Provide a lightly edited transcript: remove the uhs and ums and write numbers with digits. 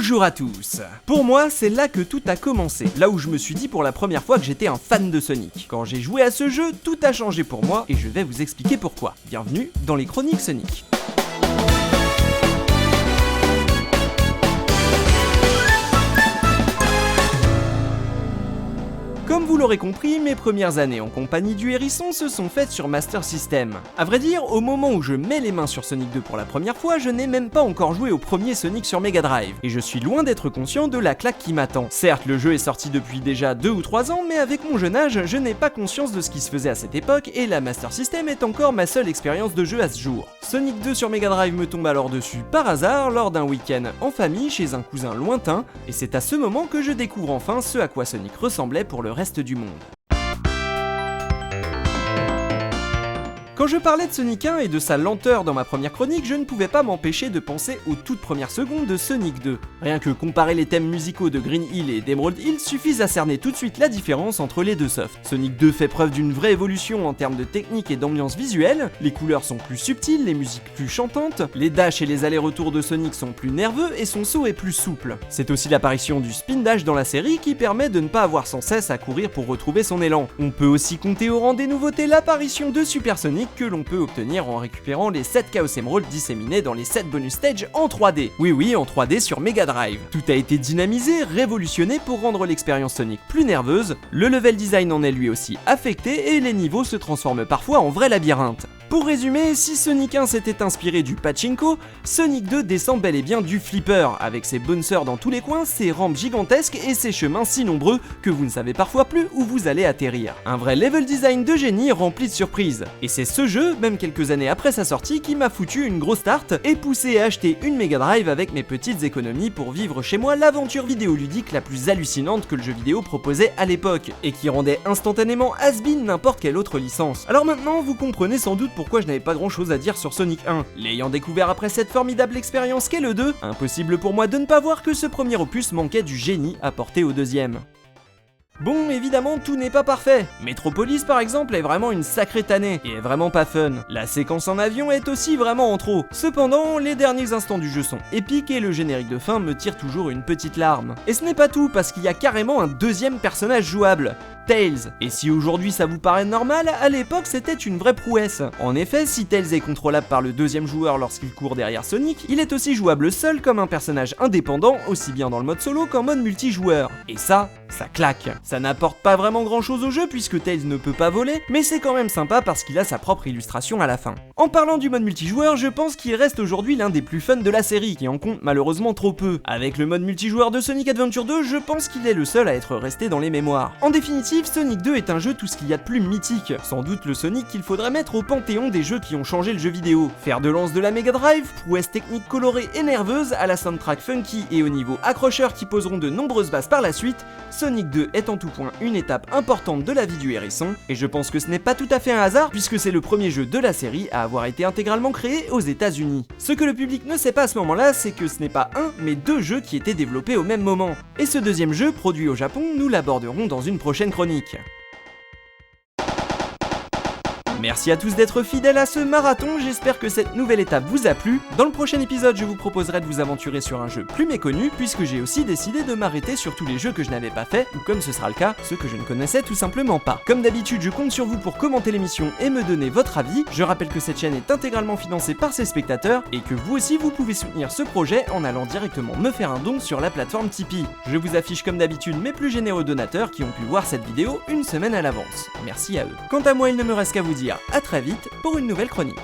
Bonjour à tous. Pour moi, c'est là que tout a commencé, là où je me suis dit pour la première fois que j'étais un fan de Sonic. Quand j'ai joué à ce jeu, tout a changé pour moi et je vais vous expliquer pourquoi. Bienvenue dans les Chroniques Sonic. Comme vous l'aurez compris, mes premières années en compagnie du hérisson se sont faites sur Master System. A vrai dire, au moment où je mets les mains sur Sonic 2 pour la première fois, je n'ai même pas encore joué au premier Sonic sur Mega Drive, et je suis loin d'être conscient de la claque qui m'attend. Certes, le jeu est sorti depuis déjà 2 ou 3 ans, mais avec mon jeune âge, je n'ai pas conscience de ce qui se faisait à cette époque, et la Master System est encore ma seule expérience de jeu à ce jour. Sonic 2 sur Mega Drive me tombe alors dessus par hasard, lors d'un week-end en famille chez un cousin lointain, et c'est à ce moment que je découvre enfin ce à quoi Sonic ressemblait pour le reste du monde. Quand je parlais de Sonic 1 et de sa lenteur dans ma première chronique, je ne pouvais pas m'empêcher de penser aux toutes premières secondes de Sonic 2. Rien que comparer les thèmes musicaux de Green Hill et d'Emerald Hill suffisent à cerner tout de suite la différence entre les deux softs. Sonic 2 fait preuve d'une vraie évolution en termes de technique et d'ambiance visuelle, les couleurs sont plus subtiles, les musiques plus chantantes, les dashs et les allers-retours de Sonic sont plus nerveux et son saut est plus souple. C'est aussi l'apparition du spin dash dans la série qui permet de ne pas avoir sans cesse à courir pour retrouver son élan. On peut aussi compter au rang des nouveautés l'apparition de Super Sonic que l'on peut obtenir en récupérant les 7 Chaos Emerald disséminés dans les 7 bonus stages en 3D. Oui, en 3D sur Mega Drive. Tout a été dynamisé, révolutionné pour rendre l'expérience Sonic plus nerveuse, le level design en est lui aussi affecté et les niveaux se transforment parfois en vrai labyrinthe. Pour résumer, si Sonic 1 s'était inspiré du pachinko, Sonic 2 descend bel et bien du flipper, avec ses bouncers dans tous les coins, ses rampes gigantesques et ses chemins si nombreux que vous ne savez parfois plus où vous allez atterrir. Un vrai level design de génie rempli de surprises. Et c'est ce jeu, même quelques années après sa sortie, qui m'a foutu une grosse tarte et poussé à acheter une Mega Drive avec mes petites économies pour vivre chez moi l'aventure vidéoludique la plus hallucinante que le jeu vidéo proposait à l'époque, et qui rendait instantanément has-been n'importe quelle autre licence. Alors maintenant, vous comprenez sans doute pourquoi je n'avais pas grand chose à dire sur Sonic 1. L'ayant découvert après cette formidable expérience qu'est le 2, impossible pour moi de ne pas voir que ce premier opus manquait du génie apporté au deuxième. Bon, évidemment, tout n'est pas parfait. Metropolis, par exemple, est vraiment une sacrée tannée, et est vraiment pas fun. La séquence en avion est aussi vraiment en trop. Cependant, les derniers instants du jeu sont épiques, et le générique de fin me tire toujours une petite larme. Et ce n'est pas tout, parce qu'il y a carrément un deuxième personnage jouable, Tails. Et si aujourd'hui ça vous paraît normal, à l'époque c'était une vraie prouesse. En effet, si Tails est contrôlable par le deuxième joueur lorsqu'il court derrière Sonic, il est aussi jouable seul comme un personnage indépendant, aussi bien dans le mode solo qu'en mode multijoueur. Et ça claque. Ça n'apporte pas vraiment grand chose au jeu puisque Tails ne peut pas voler, mais c'est quand même sympa parce qu'il a sa propre illustration à la fin. En parlant du mode multijoueur, je pense qu'il reste aujourd'hui l'un des plus fun de la série, qui en compte malheureusement trop peu. Avec le mode multijoueur de Sonic Adventure 2, je pense qu'il est le seul à être resté dans les mémoires. En définitive, Sonic 2 est un jeu tout ce qu'il y a de plus mythique, sans doute le Sonic qu'il faudrait mettre au panthéon des jeux qui ont changé le jeu vidéo. Fer de lance de la Mega Drive, prouesse technique colorée et nerveuse, à la soundtrack funky et au niveau accrocheur qui poseront de nombreuses bases par la suite, Sonic 2 est en tout point une étape importante de la vie du hérisson, et je pense que ce n'est pas tout à fait un hasard puisque c'est le premier jeu de la série à avoir été intégralement créé aux États-Unis. Ce que le public ne sait pas à ce moment-là, c'est que ce n'est pas un, mais deux jeux qui étaient développés au même moment. Et ce deuxième jeu, produit au Japon, nous l'aborderons dans une prochaine chronique. Merci à tous d'être fidèles à ce marathon, j'espère que cette nouvelle étape vous a plu. Dans le prochain épisode, je vous proposerai de vous aventurer sur un jeu plus méconnu, puisque j'ai aussi décidé de m'arrêter sur tous les jeux que je n'avais pas fait, ou comme ce sera le cas, ceux que je ne connaissais tout simplement pas. Comme d'habitude, je compte sur vous pour commenter l'émission et me donner votre avis. Je rappelle que cette chaîne est intégralement financée par ses spectateurs, et que vous aussi vous pouvez soutenir ce projet en allant directement me faire un don sur la plateforme Tipeee. Je vous affiche comme d'habitude mes plus généreux donateurs qui ont pu voir cette vidéo une semaine à l'avance. Merci à eux. Quant à moi, il ne me reste qu'à vous dire à très vite pour une nouvelle chronique.